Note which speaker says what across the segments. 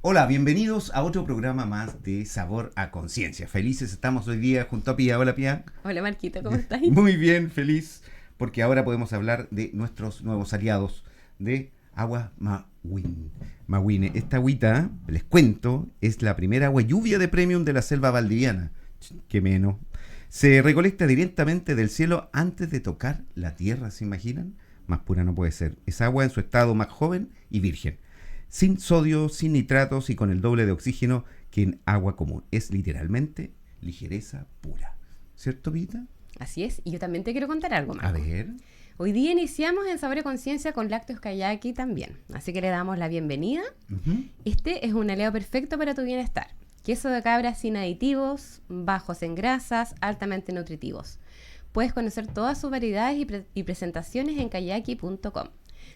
Speaker 1: Hola, bienvenidos a otro programa más de Sabor a Conciencia. Felices estamos hoy día junto a Pía. Hola, Pía.
Speaker 2: Hola Marquito, ¿cómo estás?
Speaker 1: Muy bien, feliz, porque ahora podemos hablar de nuestros nuevos aliados de Agua Mahuine. Esta agüita, les cuento, es la primera agua lluvia de premium de la selva valdiviana. Qué menos. Se recolecta directamente del cielo antes de tocar la tierra, ¿se imaginan? Más pura no puede ser. Es agua en su estado más joven y virgen. Sin sodio, sin nitratos y con el doble de oxígeno que en agua común. Es literalmente ligereza pura. ¿Cierto, Pita?
Speaker 2: Así es, y yo también te quiero contar algo, Marco.
Speaker 1: A ver.
Speaker 2: Hoy día iniciamos en Sabor a Conciencia con Lácteos Kayaki también, así que le damos la bienvenida. Este es un aliado perfecto para tu bienestar. Queso de cabra sin aditivos, bajos en grasas, altamente nutritivos. Puedes conocer todas sus variedades y presentaciones en kayaki.com.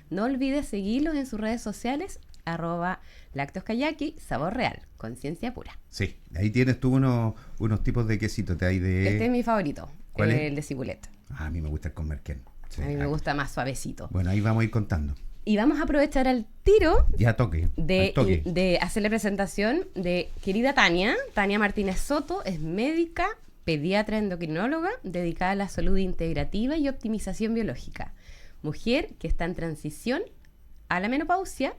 Speaker 2: No olvides seguirlos en sus redes sociales, @lácteoskayaki, sabor real, conciencia pura.
Speaker 1: Sí, ahí tienes tú unos tipos de quesitos de ahí de...
Speaker 2: Este es mi favorito,
Speaker 1: ¿Cuál es?
Speaker 2: el de cibulet.
Speaker 1: A mí me gusta el con merquén. Sí,
Speaker 2: A mí me gusta más suavecito.
Speaker 1: Bueno, ahí vamos a ir contando.
Speaker 2: Y vamos a aprovechar al tiro
Speaker 1: Ya toque.
Speaker 2: de hacer la presentación de querida Tania. Tania Martínez Soto es médica, pediatra endocrinóloga, dedicada a la salud integrativa y optimización biológica. Mujer que está en transición a la menopausia.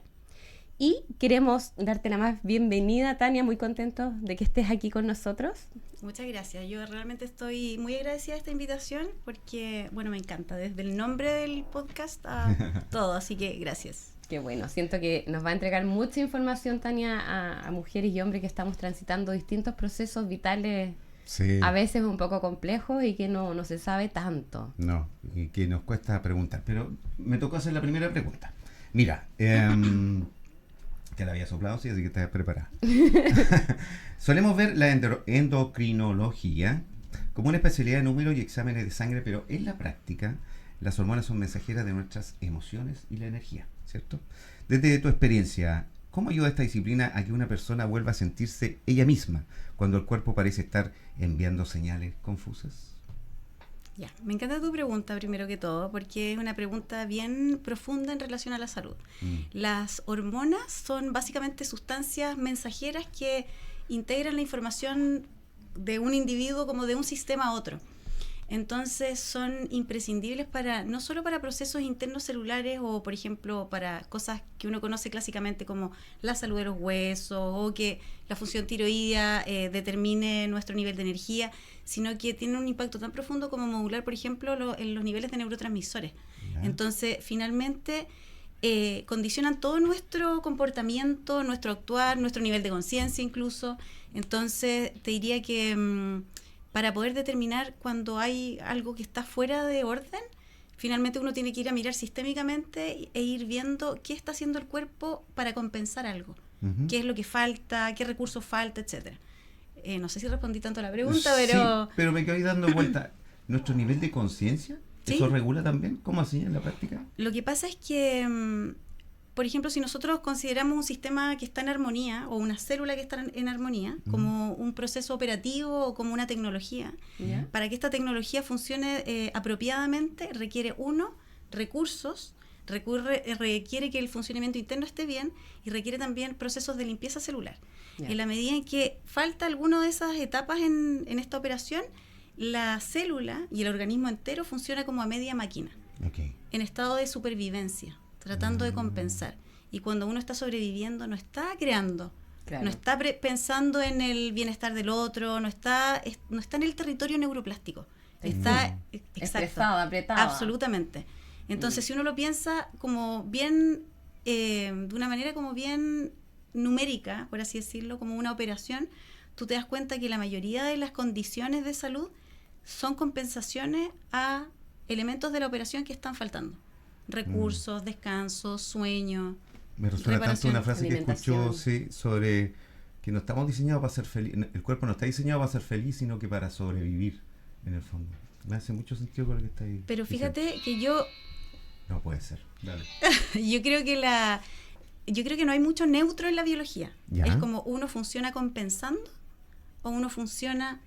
Speaker 2: Y queremos darte la más bienvenida, Tania, muy contentos de que estés aquí con nosotros.
Speaker 3: Muchas gracias, yo realmente estoy muy agradecida de esta invitación porque, bueno, me encanta, desde el nombre del podcast a todo, así que gracias.
Speaker 2: Qué bueno, siento que nos va a entregar mucha información, Tania, a mujeres y hombres que estamos transitando distintos procesos vitales,
Speaker 1: Sí.
Speaker 2: a veces un poco complejos y que no se sabe tanto.
Speaker 1: No, y que nos cuesta preguntar. Pero me tocó hacer la primera pregunta. Mira, te la había soplado, sí, así que estás preparada. Solemos ver la endocrinología como una especialidad de números y exámenes de sangre, pero en la práctica las hormonas son mensajeras de nuestras emociones y la energía, ¿cierto? Desde tu experiencia, ¿cómo ayuda esta disciplina a que una persona vuelva a sentirse ella misma cuando el cuerpo parece estar enviando señales confusas?
Speaker 3: Ya, me encanta tu pregunta primero que todo porque es una pregunta bien profunda en relación a la salud. Las hormonas son básicamente sustancias mensajeras que integran la información de un individuo como de un sistema a otro. Entonces son imprescindibles para no solo para procesos internos celulares o, por ejemplo, para cosas que uno conoce clásicamente como la salud de los huesos o que la función tiroidea determine nuestro nivel de energía, sino que tienen un impacto tan profundo como modular, por ejemplo, en los niveles de neurotransmisores. Entonces, finalmente, condicionan todo nuestro comportamiento, nuestro actuar, nuestro nivel de conciencia incluso. Entonces, te diría que para poder determinar cuando hay algo que está fuera de orden, finalmente uno tiene que ir a mirar sistémicamente e ir viendo qué está haciendo el cuerpo para compensar algo, qué es lo que falta, qué recursos falta, etcétera. No sé si respondí tanto a la pregunta, pero...
Speaker 1: Sí, pero me quedo dando vuelta. ¿Nuestro nivel de conciencia?
Speaker 3: ¿Sí?
Speaker 1: ¿Eso regula también? ¿Cómo así en la práctica?
Speaker 3: Lo que pasa es que, por ejemplo, si nosotros consideramos un sistema que está en armonía o una célula que está en armonía como un proceso operativo o como una tecnología, para que esta tecnología funcione apropiadamente requiere, recursos, requiere que el funcionamiento interno esté bien y requiere también procesos de limpieza celular. En la medida en que falta alguna de esas etapas en esta operación, la célula y el organismo entero funciona como a media máquina, en estado de supervivencia, tratando de compensar. Y cuando uno está sobreviviendo, no está creando, no está pensando en el bienestar del otro, no está en el territorio neuroplástico. Está
Speaker 2: estresada, apretada.
Speaker 3: Absolutamente. Entonces, si uno lo piensa como bien, de una manera como bien numérica, por así decirlo, como una operación, tú te das cuenta que la mayoría de las condiciones de salud son compensaciones a elementos de la operación que están faltando. Recursos, descanso, sueño.
Speaker 1: Me resuena tanto una frase que escucho sobre que no estamos diseñados para ser feliz. El cuerpo no está diseñado para ser feliz, sino que para sobrevivir, en el fondo. Me hace mucho sentido con lo que está ahí.
Speaker 3: Pero fíjate que yo...
Speaker 1: No puede ser. Dale.
Speaker 3: Yo creo que no hay mucho neutro en la biología.
Speaker 1: ¿Ya?
Speaker 3: Es como uno funciona compensando o uno funciona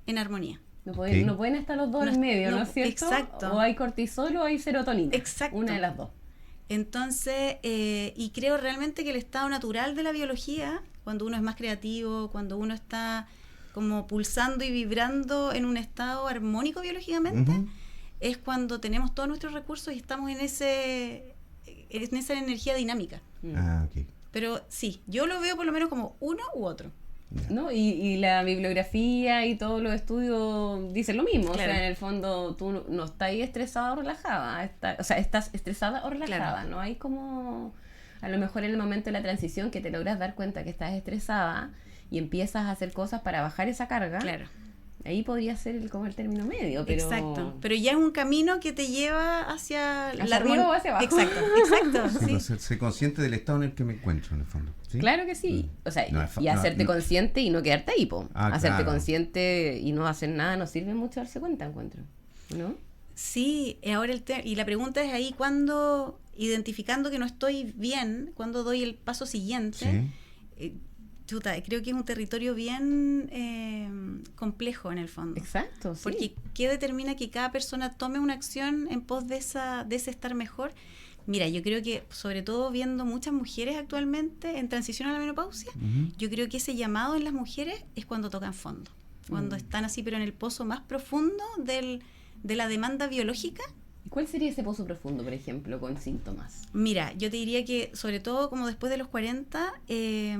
Speaker 3: en armonía.
Speaker 2: No pueden estar los dos en medio, ¿no es cierto?
Speaker 3: Exacto.
Speaker 2: O hay cortisol o hay serotonina.
Speaker 3: Exacto.
Speaker 2: Una de las dos.
Speaker 3: Entonces, y creo realmente que el estado natural de la biología, cuando uno es más creativo, cuando uno está como pulsando y vibrando en un estado armónico biológicamente, es cuando tenemos todos nuestros recursos y estamos en esa energía dinámica.
Speaker 1: Ok.
Speaker 3: Pero sí, yo lo veo por lo menos como uno u otro.
Speaker 2: ¿No? Y la bibliografía y todos los estudios dicen lo mismo.
Speaker 3: Claro.
Speaker 2: O sea, en el fondo tú no estás ahí estresada o relajada. O sea, estás estresada o relajada.
Speaker 3: Claro.
Speaker 2: No hay como... A lo mejor en el momento de la transición que te logras dar cuenta que estás estresada y empiezas a hacer cosas para bajar esa carga.
Speaker 3: Claro.
Speaker 2: Ahí podría ser como el término medio, pero...
Speaker 3: Exacto. Pero ya es un camino que te lleva hacia
Speaker 2: ¿Hacia arriba o hacia abajo?
Speaker 3: Exacto.
Speaker 1: Sí,
Speaker 3: Sí.
Speaker 1: pues, ser consciente del estado en el que me encuentro, en el fondo. ¿Sí?
Speaker 2: Claro que sí. O sea,
Speaker 1: No,
Speaker 2: y hacerte consciente y no quedarte ahí, po.
Speaker 1: Ah,
Speaker 2: Hacerte
Speaker 1: claro.
Speaker 2: consciente y no hacer nada no sirve mucho darse cuenta, encuentro. ¿No?
Speaker 3: Sí, ahora y la pregunta es ahí, cuando identificando que no estoy bien, cuando doy el paso siguiente.
Speaker 1: Sí.
Speaker 3: Creo que es un territorio bien complejo en el fondo.
Speaker 2: Exacto, sí.
Speaker 3: Porque ¿qué determina que cada persona tome una acción en pos de ese estar mejor? Mira, yo creo que sobre todo viendo muchas mujeres actualmente en transición a la menopausia, yo creo que ese llamado en las mujeres es cuando tocan fondo, cuando están así pero en el pozo más profundo de la demanda biológica.
Speaker 2: ¿Y cuál sería ese pozo profundo, por ejemplo, con síntomas?
Speaker 3: Mira, yo te diría que sobre todo como después de los 40, te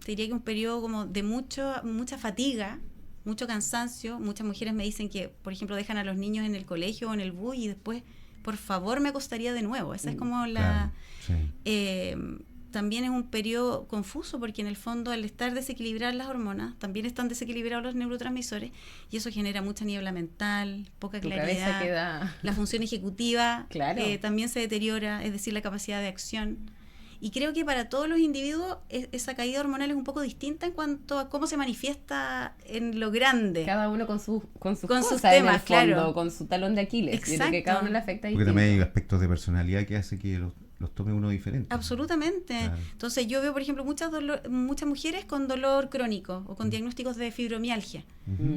Speaker 3: diría que un periodo como de mucha fatiga, mucho cansancio. Muchas mujeres me dicen que, por ejemplo, dejan a los niños en el colegio o en el bus y después, por favor, me acostaría de nuevo. Esa es como la...
Speaker 1: Claro, sí.
Speaker 3: También es un periodo confuso porque en el fondo al estar desequilibradas las hormonas, también están desequilibrados los neurotransmisores y eso genera mucha niebla mental, poca
Speaker 2: Tu
Speaker 3: claridad.
Speaker 2: cabeza queda...
Speaker 3: La función ejecutiva
Speaker 2: Claro.
Speaker 3: También se deteriora, es decir, la capacidad de acción. Y creo que para todos los individuos esa caída hormonal es un poco distinta en cuanto a cómo se manifiesta en lo grande.
Speaker 2: Cada uno con sus
Speaker 3: Con
Speaker 2: cosas
Speaker 3: sus
Speaker 2: en
Speaker 3: temas,
Speaker 2: el fondo,
Speaker 3: claro.
Speaker 2: con su talón de Aquiles. Yo creo que
Speaker 3: Exacto.
Speaker 2: cada uno le afecta
Speaker 1: Porque
Speaker 2: distinto.
Speaker 1: también hay aspectos de personalidad que hace que los tome uno diferente.
Speaker 3: Absolutamente.
Speaker 1: Claro.
Speaker 3: Entonces yo veo, por ejemplo, muchas mujeres con dolor crónico o con diagnósticos de fibromialgia.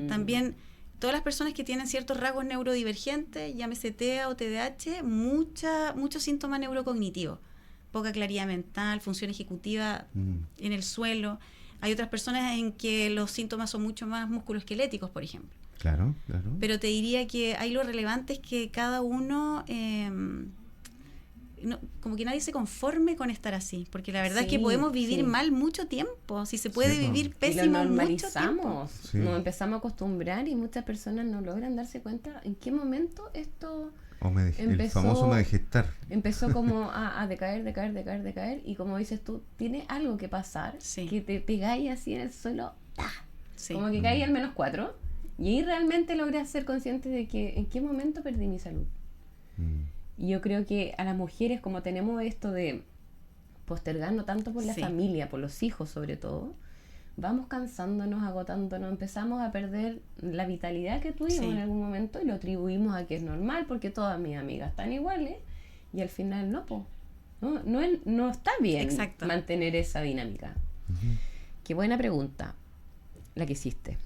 Speaker 3: También todas las personas que tienen ciertos rasgos neurodivergentes, llámese TEA o TDAH, mucho síntoma neurocognitivo. Poca claridad mental, función ejecutiva en el suelo. Hay otras personas en que los síntomas son mucho más musculoesqueléticos, por ejemplo.
Speaker 1: Claro.
Speaker 3: Pero te diría que ahí lo relevante es que cada uno... como que nadie se conforme con estar así, porque la verdad es que podemos vivir mal mucho tiempo, si se puede
Speaker 1: Sí,
Speaker 3: vivir
Speaker 2: Y lo
Speaker 3: pésimo mucho tiempo.
Speaker 2: normalizamos,
Speaker 1: Sí.
Speaker 2: nos empezamos a acostumbrar y muchas personas no logran darse cuenta en qué momento esto
Speaker 1: El famoso me dejé estar.
Speaker 2: empezó como a decaer y como dices tú, tiene algo que pasar,
Speaker 3: Sí.
Speaker 2: que te pegáis así en el suelo, ¡ah!
Speaker 3: Sí.
Speaker 2: Como que caí al -4 y ahí realmente logré ser consciente de que en qué momento perdí mi salud. Y yo creo que a las mujeres, como tenemos esto de postergarnos tanto por la
Speaker 3: Sí.
Speaker 2: familia, por los hijos sobre todo, vamos cansándonos, agotándonos, empezamos a perder la vitalidad que tuvimos
Speaker 3: Sí.
Speaker 2: en algún momento y lo atribuimos a que es normal porque todas mis amigas están iguales y al final no, po. No está bien
Speaker 3: Exacto.
Speaker 2: mantener esa dinámica. Qué buena pregunta la que hiciste.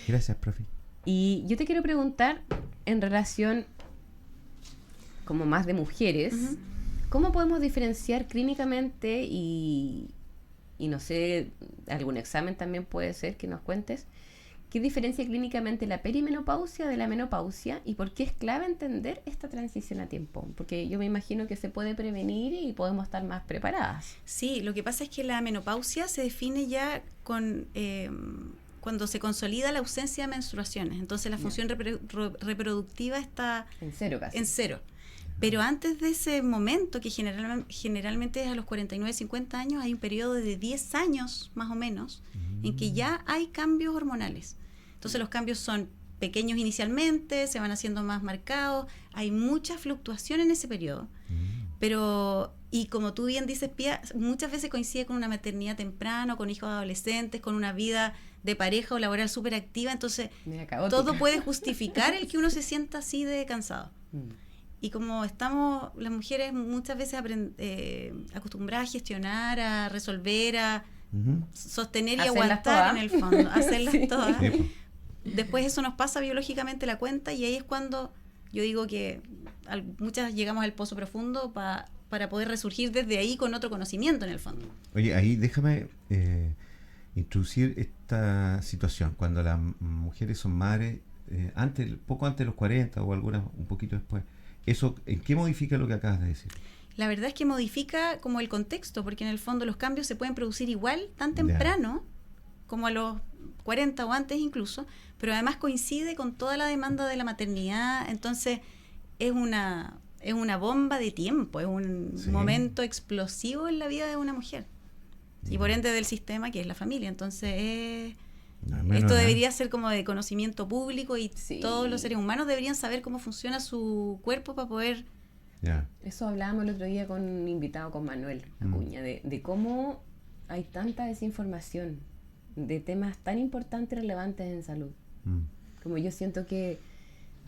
Speaker 1: Gracias, profe.
Speaker 2: Y yo te quiero preguntar en relación como más de mujeres, ¿cómo podemos diferenciar clínicamente y no sé, algún examen también puede ser que nos cuentes, qué diferencia clínicamente la perimenopausia de la menopausia y por qué es clave entender esta transición a tiempo? Porque yo me imagino que se puede prevenir y podemos estar más preparadas.
Speaker 3: Sí, lo que pasa es que la menopausia se define ya con cuando se consolida la ausencia de menstruaciones. Entonces la función reproductiva está
Speaker 2: En cero casi.
Speaker 3: en cero. Pero antes de ese momento, que generalmente es a los 49, 50 años, hay un periodo de 10 años más o menos en que ya hay cambios hormonales. Entonces los cambios son pequeños inicialmente, se van haciendo más marcados, hay mucha fluctuación en ese periodo. Pero, y como tú bien dices, Pía, muchas veces coincide con una maternidad temprana, con hijos adolescentes, con una vida de pareja o laboral súper activa, entonces
Speaker 2: Mira, caótica.
Speaker 3: todo puede justificar el que uno se sienta así de cansado. Y como estamos las mujeres muchas veces acostumbradas a gestionar, a resolver, a sostener y
Speaker 2: Hacerlas
Speaker 3: aguantar
Speaker 2: todas.
Speaker 3: en el fondo, hacerlas
Speaker 2: Sí.
Speaker 3: todas.
Speaker 1: Sí, pues.
Speaker 3: Después eso nos pasa biológicamente la cuenta y ahí es cuando yo digo que muchas llegamos al pozo profundo para para poder resurgir desde ahí con otro conocimiento en el fondo.
Speaker 1: Oye, ahí déjame introducir esta situación. Cuando las mujeres son madres, poco antes de los 40 o algunas un poquito después, ¿eso en qué modifica lo que acabas de decir?
Speaker 3: La verdad es que modifica como el contexto, porque en el fondo los cambios se pueden producir igual tan temprano como a los 40 o antes incluso, pero además coincide con toda la demanda de la maternidad, entonces es una bomba de tiempo, es un momento explosivo en la vida de una mujer y por ende del sistema que es la familia, entonces esto debería ser como de conocimiento público y todos los seres humanos deberían saber cómo funciona su cuerpo para poder...
Speaker 2: Eso hablábamos el otro día con un invitado, con Manuel Acuña, de cómo hay tanta desinformación de temas tan importantes y relevantes en salud. Como yo siento que,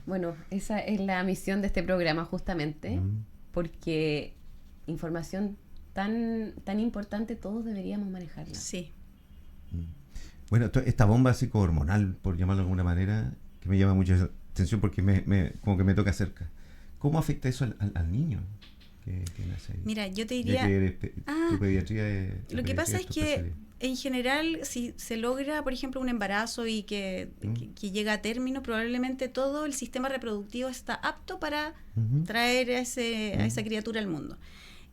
Speaker 2: bueno, esa es la misión de este programa justamente, porque información tan importante todos deberíamos manejarla.
Speaker 3: Sí.
Speaker 1: Bueno, esta bomba psicohormonal, por llamarlo de alguna manera, que me llama mucha atención porque como que me toca cerca. ¿Cómo afecta eso al niño que nace ahí?
Speaker 3: Mira, yo te diría...
Speaker 1: Tu pediatría es...
Speaker 3: Lo que pasa es que, en general, si se logra, por ejemplo, un embarazo y que llega a término, probablemente todo el sistema reproductivo está apto para traer a esa criatura al mundo.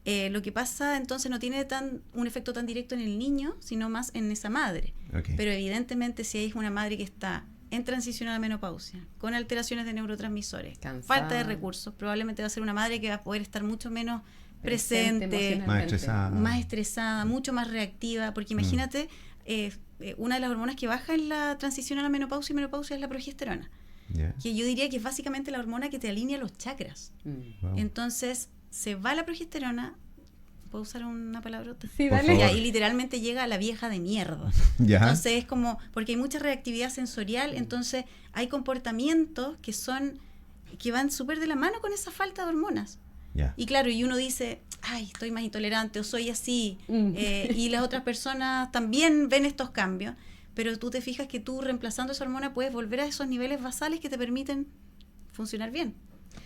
Speaker 3: Lo que pasa, entonces, no tiene un efecto tan directo en el niño, sino más en esa madre.
Speaker 1: Okay.
Speaker 3: Pero evidentemente, si hay una madre que está en transición a la menopausia, con alteraciones de neurotransmisores,
Speaker 2: cansada,
Speaker 3: falta de recursos, probablemente va a ser una madre que va a poder estar mucho menos presente, más estresada, mucho más reactiva, porque imagínate, una de las hormonas que baja en la transición a la menopausia y menopausia es la progesterona, que yo diría que es básicamente la hormona que te alinea los chakras.
Speaker 1: Wow.
Speaker 3: Entonces, se va la progesterona, ¿puedo usar una palabrota?
Speaker 2: Sí, dale.
Speaker 3: Y literalmente llega a la vieja de mierda. Entonces es como, porque hay mucha reactividad sensorial, entonces hay comportamientos que van súper de la mano con esa falta de hormonas. Y claro, y uno dice, ay, estoy más intolerante o soy así, y las otras personas también ven estos cambios, pero tú te fijas que tú reemplazando esa hormona puedes volver a esos niveles basales que te permiten funcionar bien.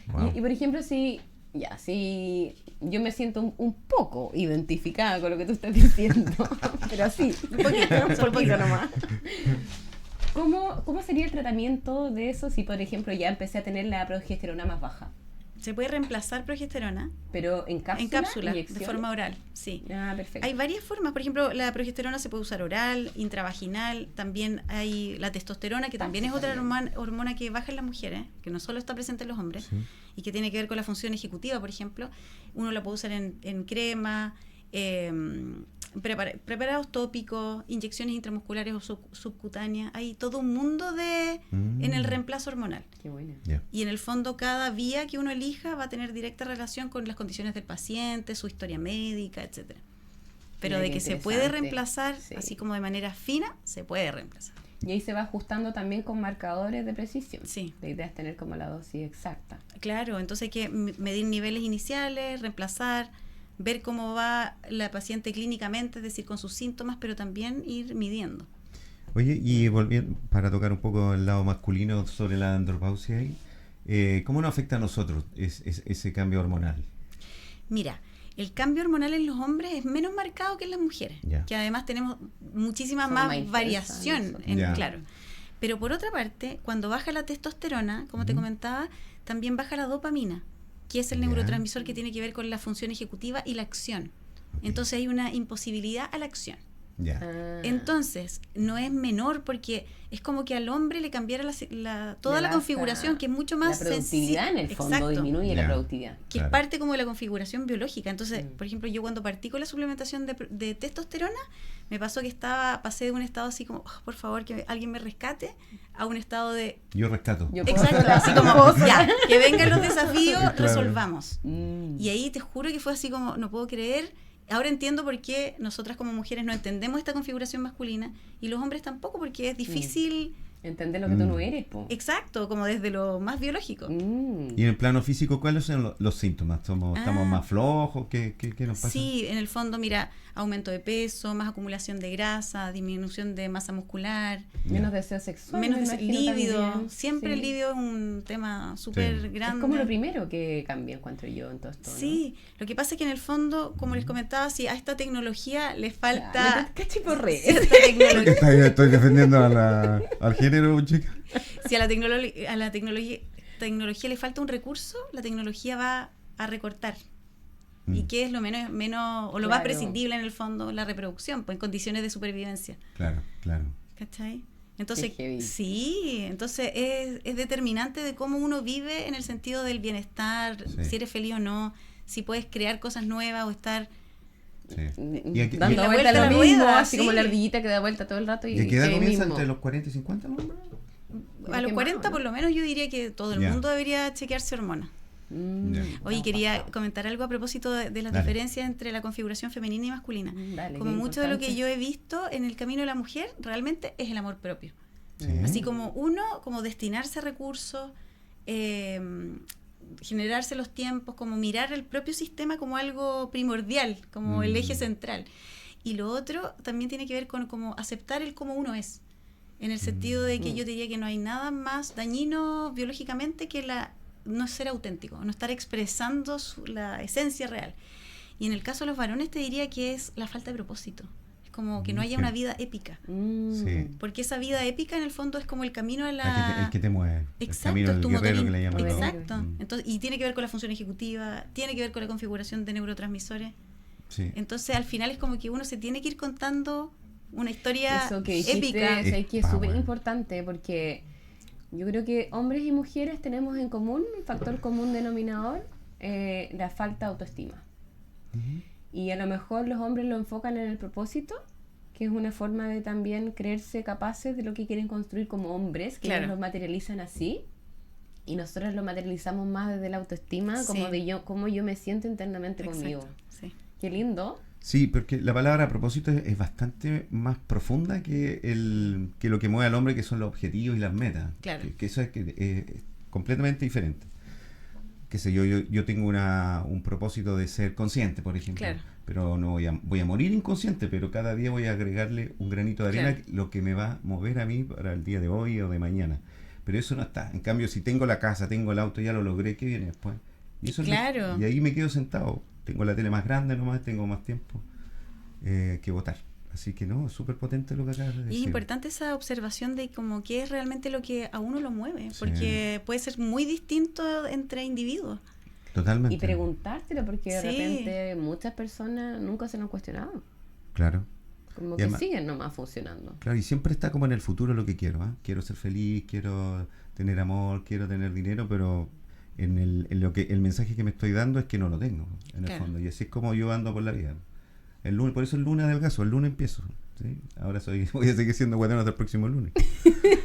Speaker 2: Wow. Y por ejemplo, si yo me siento un poco identificada con lo que tú estás diciendo, pero así, un poquito nomás. ¿Cómo sería el tratamiento de eso si, por ejemplo, ya empecé a tener la progesterona más baja?
Speaker 3: Se puede reemplazar progesterona.
Speaker 2: ¿Pero en cápsula?
Speaker 3: En cápsula, de forma oral, sí.
Speaker 2: Perfecto.
Speaker 3: Hay varias formas, por ejemplo, la progesterona se puede usar oral, intravaginal, también hay la testosterona, que también es otra hormona que baja en las mujeres, que no solo está presente en los hombres, y que tiene que ver con la función ejecutiva, por ejemplo. Uno la puede usar en crema, preparados tópicos, inyecciones intramusculares o subcutáneas. Hay todo un mundo en el reemplazo hormonal.
Speaker 2: Qué bueno.
Speaker 3: Y en el fondo cada vía que uno elija va a tener directa relación con las condiciones del paciente, su historia médica, etcétera. Pero de que se puede reemplazar, así como de manera fina, se puede reemplazar.
Speaker 2: Y ahí se va ajustando también con marcadores de precisión.
Speaker 3: Sí.
Speaker 2: La idea es tener como la dosis exacta.
Speaker 3: Claro, entonces hay que medir niveles iniciales, reemplazar, ver cómo va la paciente clínicamente, es decir, con sus síntomas, pero también ir midiendo.
Speaker 1: Oye, y volviendo, para tocar un poco el lado masculino sobre la andropausia, ¿cómo nos afecta a nosotros ese cambio hormonal?
Speaker 3: Mira, el cambio hormonal en los hombres es menos marcado que en las mujeres, que además tenemos muchísima más variación, claro. Pero por otra parte, cuando baja la testosterona, como te comentaba, también baja la dopamina, que es el neurotransmisor que tiene que ver con la función ejecutiva y la acción. Entonces hay una imposibilidad a la acción. Entonces, no es menor porque es como que al hombre le cambiara toda la configuración, que es mucho más
Speaker 2: la productividad en el fondo disminuye la productividad.
Speaker 3: Que es parte como de la configuración biológica. Entonces, por ejemplo, yo cuando partí con la suplementación de testosterona, me pasó que pasé de un estado así como, por favor, que alguien me rescate, a un estado de...
Speaker 1: Yo rescato.
Speaker 3: Exacto, así como, ya, que vengan los desafíos, resolvamos. Y ahí te juro que fue así como, no puedo creer. Ahora entiendo por qué nosotras como mujeres no entendemos esta configuración masculina y los hombres tampoco, porque es difícil
Speaker 2: Entender lo que tú no eres, po.
Speaker 3: Exacto, como desde lo más biológico.
Speaker 1: Y en el plano físico, ¿cuáles son los síntomas? ¿Estamos más flojos? ¿Qué nos pasa?
Speaker 3: Sí, en el fondo, mira, aumento de peso, más acumulación de grasa, disminución de masa muscular,
Speaker 2: Menos deseo sexual,
Speaker 3: menos
Speaker 2: me imagino
Speaker 3: líbido.
Speaker 2: también.
Speaker 3: Siempre
Speaker 2: Sí.
Speaker 3: el líbido es un tema súper grande.
Speaker 2: Es como lo primero que cambia, encuentro yo, en todo esto, ¿no?
Speaker 3: Sí, lo que pasa es que en el fondo, como les comentaba, si a esta tecnología le falta
Speaker 2: ¡Cachiporre!
Speaker 3: cierta tecnología.
Speaker 1: Estoy defendiendo al género, chica.
Speaker 3: Si a la tecnología le falta un recurso, la tecnología va a recortar. ¿Y qué es lo menos o lo más
Speaker 2: Claro.
Speaker 3: prescindible en el fondo? La reproducción, pues en condiciones de supervivencia.
Speaker 1: Claro.
Speaker 3: ¿Cachai? Entonces,
Speaker 2: Qué heavy.
Speaker 3: sí, entonces es determinante de cómo uno vive en el sentido del bienestar,
Speaker 1: Sí.
Speaker 3: si eres feliz o no, si puedes crear cosas nuevas o estar...
Speaker 1: Sí. ¿Y a qué-
Speaker 2: Dando
Speaker 3: la
Speaker 2: vuelta
Speaker 3: vuelta
Speaker 2: a
Speaker 3: a
Speaker 2: lo
Speaker 3: la
Speaker 2: mismo,
Speaker 3: rueda,
Speaker 2: así como
Speaker 3: sí.
Speaker 2: la ardillita que da vuelta todo el rato
Speaker 1: ¿Y a qué edad
Speaker 2: ahí
Speaker 1: comienza?
Speaker 2: mismo.
Speaker 1: ¿Entre los 40 y 50, no?
Speaker 3: A los
Speaker 2: Qué
Speaker 3: 40
Speaker 2: malo.
Speaker 3: por lo menos yo diría que todo el
Speaker 1: Ya.
Speaker 3: mundo debería chequearse hormonas.
Speaker 1: Ya.
Speaker 3: Oye, quería comentar algo a propósito de las
Speaker 1: Dale.
Speaker 3: diferencias entre la configuración femenina y masculina.
Speaker 2: Dale,
Speaker 3: Como
Speaker 2: qué
Speaker 3: mucho de lo que
Speaker 2: importante.
Speaker 3: yo he visto en el camino de la mujer, realmente es el amor propio.
Speaker 1: Sí.
Speaker 3: Así como uno, como destinarse a recursos, generarse los tiempos, como mirar el propio sistema como algo primordial, como el eje central. Y lo otro también tiene que ver con como aceptar el cómo uno es, en el sentido de que yo diría que no hay nada más dañino biológicamente que no ser auténtico, no estar expresando la esencia real. Y en el caso de los varones te diría que es la falta de propósito. Es como que no haya una vida épica.
Speaker 1: Sí.
Speaker 3: Porque esa vida épica en el fondo es como el camino a la...
Speaker 1: El que te mueve.
Speaker 3: Exacto,
Speaker 1: el camino
Speaker 3: es
Speaker 1: del
Speaker 3: tu
Speaker 1: guerrero
Speaker 3: motor
Speaker 1: que le llaman.
Speaker 2: in-
Speaker 1: todos.
Speaker 3: Exacto. Entonces, y tiene que ver con la función ejecutiva, tiene que ver con la configuración de neurotransmisores.
Speaker 1: Sí.
Speaker 3: Entonces, al final es como que uno se tiene que ir contando una historia
Speaker 2: Eso que dijiste,
Speaker 3: épica.
Speaker 2: es que es
Speaker 1: Es
Speaker 2: súper
Speaker 1: power.
Speaker 2: importante porque yo creo que hombres y mujeres tenemos en común, un factor común denominador, la falta de autoestima. Y a lo mejor los hombres lo enfocan en el propósito, que es una forma de también creerse capaces de lo que quieren construir como hombres, que
Speaker 3: Claro.
Speaker 2: ellos lo materializan así. Y nosotros lo materializamos más desde la autoestima,
Speaker 3: Sí.
Speaker 2: como de cómo yo me siento internamente conmigo.
Speaker 3: Exacto, sí.
Speaker 2: Qué lindo.
Speaker 1: Sí, porque la palabra a propósito es bastante más profunda que lo que mueve al hombre, que son los objetivos y las metas.
Speaker 3: Claro.
Speaker 1: Que eso es completamente diferente. Qué sé yo tengo un propósito de ser consciente, por ejemplo.
Speaker 3: Claro.
Speaker 1: Pero no voy a morir inconsciente, pero cada día voy a agregarle un granito de arena,
Speaker 3: Claro.
Speaker 1: lo que me va a mover a mí para el día de hoy o de mañana. Pero eso no está. En cambio, si tengo la casa, tengo el auto, ya lo logré, ¿qué viene después? Y eso es
Speaker 3: Claro.
Speaker 1: y ahí me quedo sentado. Tengo la tele más grande nomás, tengo más tiempo que votar. Así que no, es súper potente lo que acabas de
Speaker 3: Y
Speaker 1: decir.
Speaker 3: es importante esa observación de como qué es realmente lo que a uno lo mueve,
Speaker 1: Sí.
Speaker 3: porque puede ser muy distinto entre individuos.
Speaker 1: Totalmente.
Speaker 2: Y preguntártelo, porque de
Speaker 3: Sí.
Speaker 2: repente muchas personas nunca se lo han cuestionado.
Speaker 1: Claro.
Speaker 2: Como
Speaker 1: Y
Speaker 2: que
Speaker 1: además-
Speaker 2: siguen nomás funcionando.
Speaker 1: Claro, y siempre está como en el futuro lo que quiero. ¿Ah? Quiero ser feliz, quiero tener amor, quiero tener dinero, pero en lo que el mensaje que me estoy dando es que no lo tengo, en el
Speaker 3: Claro.
Speaker 1: fondo. Y así es como yo ando por la vida. El lunes, por eso el lunes adelgazo, el lunes empiezo. ¿sí? Ahora voy a seguir siendo guatón hasta el próximo lunes.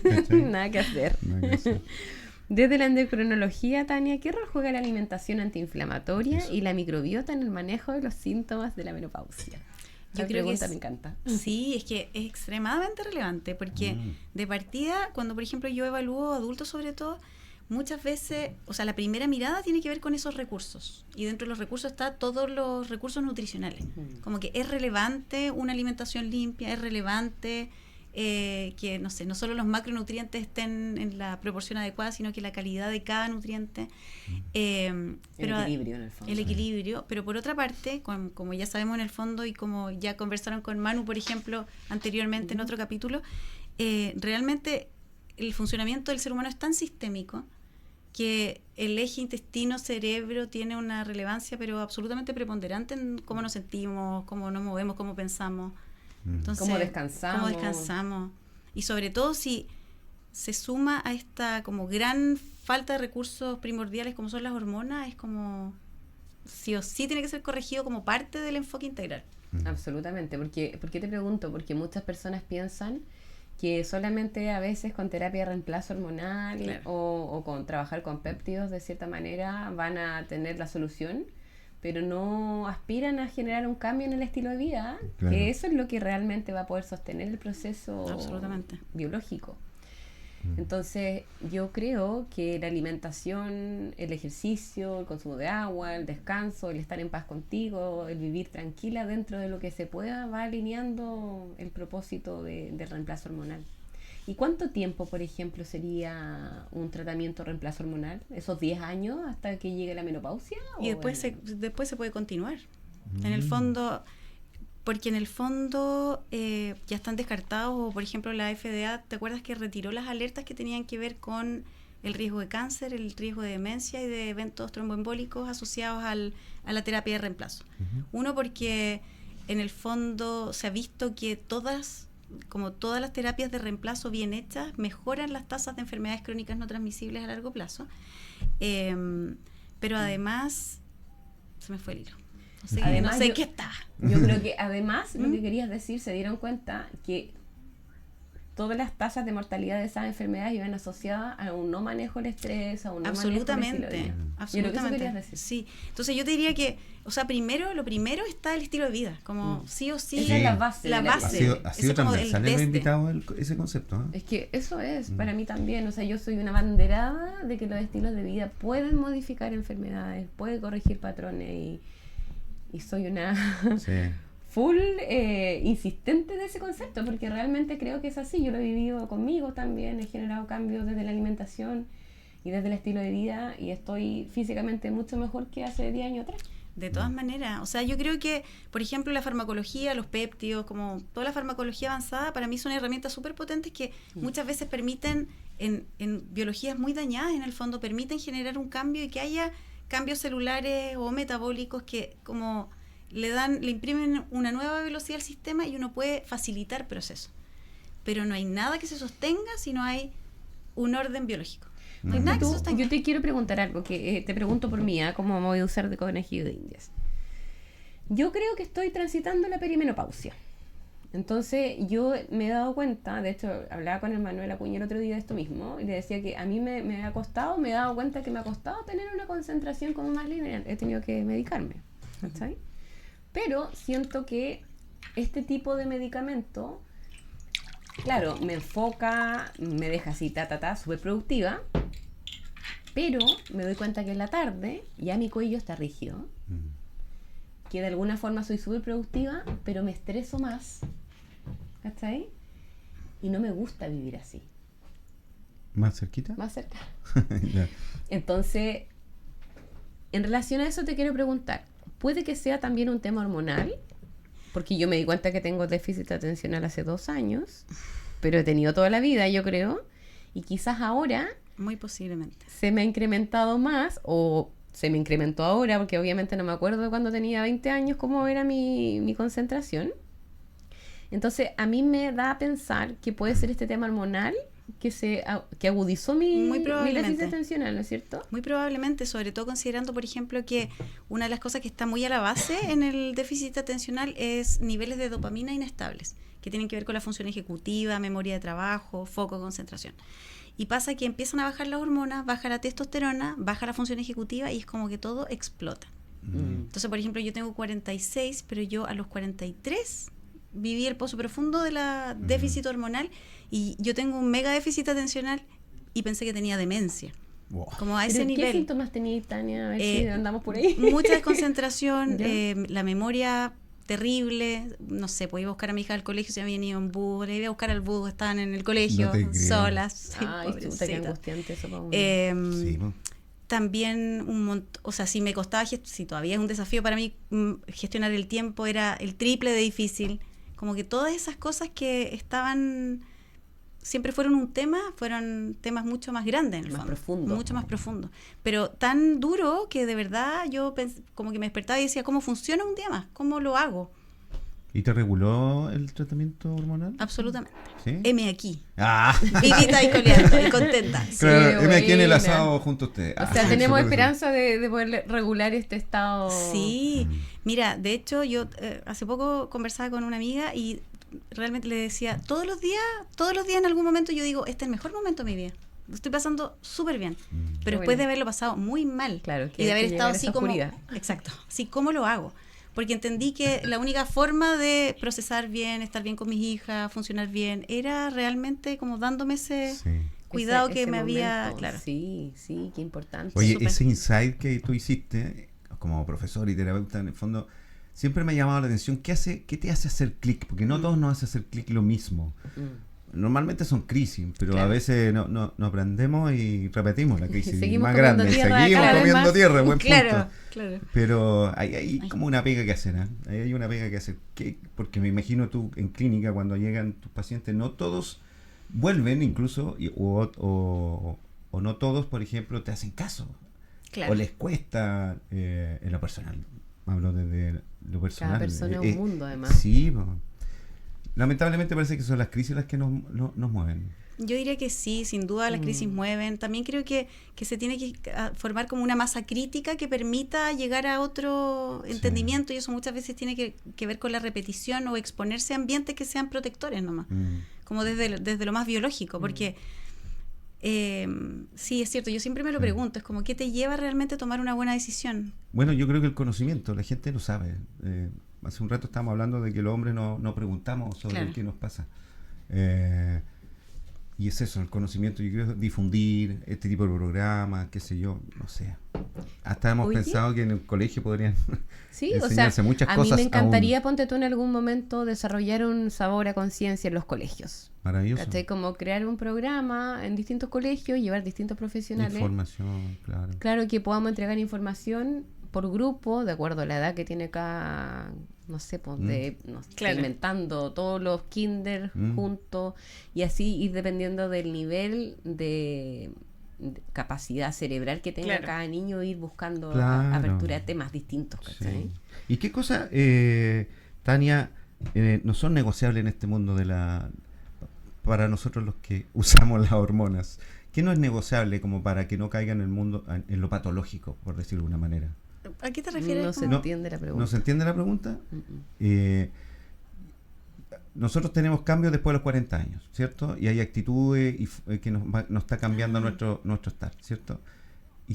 Speaker 1: ¿Cachai?
Speaker 2: Nada que hacer.
Speaker 1: Nada que hacer.
Speaker 2: Desde la endocrinología, Tania, ¿qué rol juega la alimentación antiinflamatoria
Speaker 1: Eso.
Speaker 2: y la microbiota en el manejo de los síntomas de la menopausia?
Speaker 3: Yo
Speaker 2: La
Speaker 3: creo que
Speaker 2: pregunta
Speaker 3: es-
Speaker 2: me encanta.
Speaker 3: Sí, es que es extremadamente relevante, porque de partida, cuando por ejemplo yo evalúo adultos sobre todo, muchas veces, o sea, la primera mirada tiene que ver con esos recursos. Y dentro de los recursos está todos los recursos nutricionales. Como que es relevante una alimentación limpia, es relevante que, no sé, no solo los macronutrientes estén en la proporción adecuada, sino que la calidad de cada nutriente.
Speaker 2: El
Speaker 3: Pero
Speaker 2: equilibrio, en el fondo.
Speaker 3: el equilibrio, pero por otra parte, como ya sabemos en el fondo y como ya conversaron con Manu, por ejemplo, anteriormente en otro capítulo, realmente el funcionamiento del ser humano es tan sistémico que el eje intestino-cerebro tiene una relevancia pero absolutamente preponderante en cómo nos sentimos, cómo nos movemos, cómo pensamos. Entonces,
Speaker 2: Cómo descansamos.
Speaker 3: cómo descansamos. Y sobre todo si se suma a esta como gran falta de recursos primordiales como son las hormonas, es como sí o sí tiene que ser corregido como parte del enfoque integral.
Speaker 2: Absolutamente. ¿Por qué te pregunto? Porque muchas personas piensan que solamente a veces con terapia de reemplazo hormonal
Speaker 3: Claro.
Speaker 2: o con trabajar con péptidos de cierta manera van a tener la solución, pero no aspiran a generar un cambio en el estilo de vida,
Speaker 1: Claro.
Speaker 2: que eso es lo que realmente va a poder sostener el proceso
Speaker 3: Absolutamente.
Speaker 2: biológico. Entonces, yo creo que la alimentación, el ejercicio, el consumo de agua, el descanso, el estar en paz contigo, el vivir tranquila dentro de lo que se pueda, va alineando el propósito del reemplazo hormonal. ¿Y cuánto tiempo, por ejemplo, sería un tratamiento reemplazo hormonal? ¿Esos 10 años hasta que llegue la menopausia?
Speaker 3: Y después se puede continuar. En el fondo, porque en el fondo ya están descartados, o por ejemplo la FDA, ¿te acuerdas que retiró las alertas que tenían que ver con el riesgo de cáncer, el riesgo de demencia y de eventos tromboembólicos asociados a la terapia de reemplazo? Uno, porque en el fondo se ha visto que como todas las terapias de reemplazo bien hechas, mejoran las tasas de enfermedades crónicas no transmisibles a largo plazo. Pero además, se me fue el hilo.
Speaker 2: Además,
Speaker 3: no sé qué está.
Speaker 2: Yo creo que además, lo que querías decir, se dieron cuenta que todas las tasas de mortalidad de esas enfermedades iban asociadas a un no manejo del estrés, a un no manejo del estilo de vida. Yo creo que eso querías decir.
Speaker 3: Sí. Entonces yo te diría que, o sea, lo primero está el estilo de vida, como sí o sí.
Speaker 2: Esa es la base.
Speaker 3: La base.
Speaker 1: Ha sido transversal en los invitados ese concepto, ¿eh?
Speaker 2: Es que eso es, para mí también, o sea, yo soy una banderada de que los estilos de vida pueden modificar enfermedades, pueden corregir patrones y soy una full insistente de ese concepto, porque realmente creo que es así. Yo lo he vivido conmigo también, he generado cambios desde la alimentación y desde el estilo de vida, y estoy físicamente mucho mejor que hace 10 años atrás.
Speaker 3: De todas maneras, o sea, yo creo que, por ejemplo, la farmacología, los péptidos, como toda la farmacología avanzada, para mí son herramientas súper potentes que muchas veces permiten, en biologías muy dañadas, en el fondo, permiten generar un cambio y que haya cambios celulares o metabólicos que como le imprimen una nueva velocidad al sistema y uno puede facilitar procesos. Pero no hay nada que se sostenga si no hay un orden biológico. No hay nada que se sostenga.
Speaker 2: Yo te quiero preguntar algo, que te pregunto por mí, ¿cómo me voy a usar de conejillo de indias? Yo creo que estoy transitando la perimenopausia. Entonces yo me he dado cuenta, de hecho hablaba con el Manuel Acuña el otro día de esto mismo, y le decía que a mí me he dado cuenta que me ha costado tener una concentración como más lineal, he tenido que medicarme, ¿sabes? Pero siento que este tipo de medicamento, claro, me enfoca, me deja así, súper productiva, pero me doy cuenta que en la tarde ya mi cuello está rígido, que de alguna forma soy súper productiva, pero me estreso más, ¿cachai? Y no me gusta vivir así.
Speaker 1: ¿Más cerquita?
Speaker 2: Más cerca.
Speaker 1: Ya.
Speaker 2: Entonces, en relación a eso te quiero preguntar, ¿puede que sea también un tema hormonal? Porque yo me di cuenta que tengo déficit atencional hace 2 años, pero he tenido toda la vida, yo creo, y quizás ahora
Speaker 3: muy posiblemente
Speaker 2: se me ha incrementado más, o se me incrementó ahora, porque obviamente no me acuerdo de cuando tenía 20 años cómo era mi concentración. Entonces, a mí me da a pensar que puede ser este tema hormonal que agudizó mi déficit atencional, ¿no es cierto?
Speaker 3: Muy probablemente, sobre todo considerando, por ejemplo, que una de las cosas que está muy a la base en el déficit atencional es niveles de dopamina inestables, que tienen que ver con la función ejecutiva, memoria de trabajo, foco, concentración. Y pasa que empiezan a bajar las hormonas, baja la testosterona, baja la función ejecutiva y es como que todo explota. Entonces, por ejemplo, yo tengo 46, pero yo a los 43 viví el pozo profundo de la déficit hormonal y yo tengo un mega déficit atencional y pensé que tenía demencia.
Speaker 1: Wow.
Speaker 3: Como a ese nivel.
Speaker 2: ¿Qué síntomas tenías, Tania? A ver si andamos por ahí.
Speaker 3: Mucha desconcentración, la memoria terrible, no sé, pues iba a buscar a mi hija al colegio, se había venido en bus, le iba a buscar al bus, estaban en el colegio, solas. Sí,
Speaker 2: ay, puta, qué angustiante eso para uno.
Speaker 3: Sí, también o sea, si me costaba, si todavía es un desafío para mí gestionar el tiempo, era el triple de difícil. Como que todas esas cosas que siempre fueron temas mucho más grandes en el fondo,
Speaker 2: profundo.
Speaker 3: Mucho más profundos. Pero tan duro que de verdad yo como que me despertaba y decía, ¿cómo funciona un día más? ¿Cómo lo hago?
Speaker 1: ¿Y te reguló el tratamiento hormonal?
Speaker 3: Absolutamente.
Speaker 1: ¿Sí?
Speaker 3: M aquí.
Speaker 1: Ah.
Speaker 3: Vivita y coleando y contenta.
Speaker 1: Claro,
Speaker 2: sí,
Speaker 1: M aquí en el
Speaker 2: buena.
Speaker 1: asado junto a usted.
Speaker 2: O sea, tenemos esperanza de poder regular este estado.
Speaker 3: Sí, mira, de hecho yo hace poco conversaba con una amiga y realmente le decía, todos los días en algún momento yo digo, este es el mejor momento de mi vida. Lo estoy pasando súper bien. Pero después de haberlo pasado muy mal.
Speaker 2: Claro,
Speaker 3: y de haber estado así como... Exacto. Así, ¿cómo lo hago? Porque entendí que la única forma de procesar bien, estar bien con mis hijas, funcionar bien, era realmente como dándome ese cuidado
Speaker 2: ese
Speaker 3: que me había...
Speaker 2: momento.
Speaker 3: Claro.
Speaker 2: Sí, qué importante.
Speaker 1: Oye,
Speaker 3: Súper.
Speaker 1: ese insight que tú hiciste como profesor y terapeuta, en el fondo, siempre me ha llamado la atención. ¿Qué te hace hacer clic? Porque no todos nos hace hacer clic lo mismo. Normalmente son crisis, pero
Speaker 3: Claro.
Speaker 1: a veces no aprendemos y repetimos la crisis
Speaker 2: Seguimos
Speaker 1: más
Speaker 2: comiendo
Speaker 1: grande.
Speaker 2: tierra
Speaker 1: Seguimos
Speaker 2: cada vez
Speaker 1: comiendo
Speaker 2: más.
Speaker 1: tierra, buen
Speaker 3: Claro,
Speaker 1: punto.
Speaker 3: claro.
Speaker 1: Pero hay como una pega que hacer, ¿eh? Ahí hay una pega que hacer. Porque me imagino tú en clínica, cuando llegan tus pacientes, no todos vuelven incluso, o no todos, por ejemplo, te hacen caso.
Speaker 3: Claro.
Speaker 1: O les cuesta en lo personal. Hablo desde lo personal.
Speaker 2: Cada persona es un mundo, además.
Speaker 1: Sí, lamentablemente parece que son las crisis las que nos mueven.
Speaker 3: Yo diría que sí, sin duda las crisis mueven. También creo que se tiene que formar como una masa crítica que permita llegar a otro entendimiento, y eso muchas veces tiene que ver con la repetición o exponerse a ambientes que sean protectores nomás, como desde lo más biológico, porque sí, es cierto, yo siempre me lo pregunto, es como ¿qué te lleva realmente a tomar una buena decisión?
Speaker 1: Bueno, yo creo que el conocimiento, la gente lo sabe. Hace un rato estábamos hablando de que los hombres no preguntamos sobre
Speaker 3: Claro.
Speaker 1: qué nos pasa. Y es eso, el conocimiento. Yo creo difundir este tipo de programas, qué sé yo, no sé. Hasta hemos
Speaker 2: Oye.
Speaker 1: pensado que en el colegio podrían
Speaker 2: Sí, o sea,
Speaker 1: enseñarse muchas
Speaker 2: a
Speaker 1: cosas.
Speaker 2: mí me encantaría, ponte tú en algún momento, desarrollar un sabor a conciencia en los colegios.
Speaker 1: Maravilloso.
Speaker 2: ¿Cachai? Como crear un programa en distintos colegios, llevar distintos profesionales.
Speaker 1: Información, claro.
Speaker 2: Claro, que podamos entregar información por grupo, de acuerdo a la edad que tiene cada, no sé, pues
Speaker 3: Claro.
Speaker 2: segmentando todos los kinder juntos, y así ir dependiendo del nivel de capacidad cerebral que tenga
Speaker 3: Claro.
Speaker 2: cada niño, ir buscando
Speaker 1: Claro.
Speaker 2: apertura de temas distintos, ¿cachai?
Speaker 1: Sí. ¿Y qué cosas, Tania, no son negociables en este mundo para nosotros los que usamos las hormonas? ¿Qué no es negociable como para que no caiga en el mundo, en lo patológico, por decirlo de alguna manera?
Speaker 3: ¿A qué te refieres?
Speaker 2: No se
Speaker 3: como-
Speaker 2: entiende la pregunta.
Speaker 1: ¿No se entiende la pregunta?
Speaker 2: Mm-mm.
Speaker 1: Nosotros tenemos cambios después de los 40 años, ¿cierto? Y hay actitudes que nos está cambiando nuestro estar, ¿cierto? Y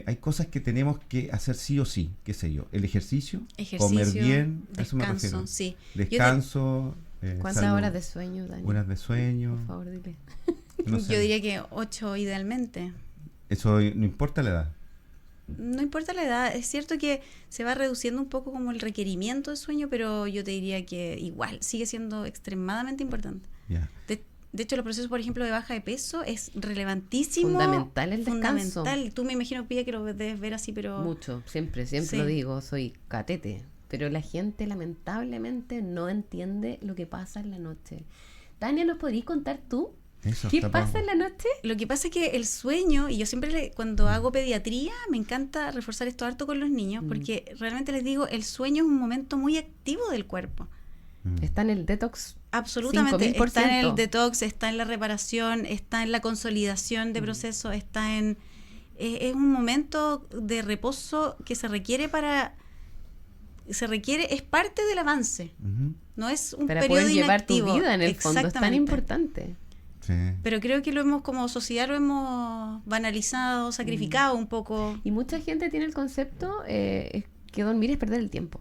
Speaker 1: hay cosas que tenemos que hacer sí o sí, qué sé yo, el ejercicio, comer bien, a eso me refiero.
Speaker 3: descanso, sí.
Speaker 1: Descanso,
Speaker 2: ¿Cuántas
Speaker 1: salud,
Speaker 2: horas de sueño, Dani?
Speaker 1: horas de sueño,
Speaker 2: Por favor, dile.
Speaker 1: no sé.
Speaker 3: Yo diría que 8 idealmente.
Speaker 1: Eso no importa la edad.
Speaker 3: No importa la edad, es cierto que se va reduciendo un poco como el requerimiento de sueño, pero yo te diría que igual sigue siendo extremadamente importante.
Speaker 1: Ya.
Speaker 3: De hecho, los procesos, por ejemplo, de baja de peso es relevantísimo.
Speaker 2: Fundamental el descanso.
Speaker 3: Fundamental. Tú me imagino, Pía, que lo debes ver así, pero...
Speaker 2: Mucho, siempre
Speaker 3: Sí.
Speaker 2: lo digo, soy catete. Pero la gente lamentablemente no entiende lo que pasa en la noche. Tania, ¿nos podrías contar tú?
Speaker 1: Eso
Speaker 2: ¿Qué
Speaker 1: está
Speaker 2: pasa
Speaker 1: pa-
Speaker 2: en la noche?
Speaker 3: Lo que pasa es que el sueño, y yo siempre cuando hago pediatría, me encanta reforzar esto harto con los niños, porque realmente les digo, el sueño es un momento muy activo del cuerpo.
Speaker 2: Está en el detox.
Speaker 3: Absolutamente.
Speaker 2: 5000%.
Speaker 3: Está en el detox, está en la reparación, está en la consolidación de procesos, está en... es un momento de reposo que se requiere es parte del avance.
Speaker 1: Ujú.
Speaker 3: No es un
Speaker 2: Para
Speaker 3: periodo
Speaker 2: poder llevar tu
Speaker 3: inactivo.
Speaker 2: vida en el fondo. Es tan
Speaker 3: Exactamente.
Speaker 2: importante.
Speaker 1: Sí.
Speaker 3: Pero creo que como sociedad lo hemos banalizado, sacrificado un poco.
Speaker 2: Y mucha gente tiene el concepto es que dormir es perder el tiempo.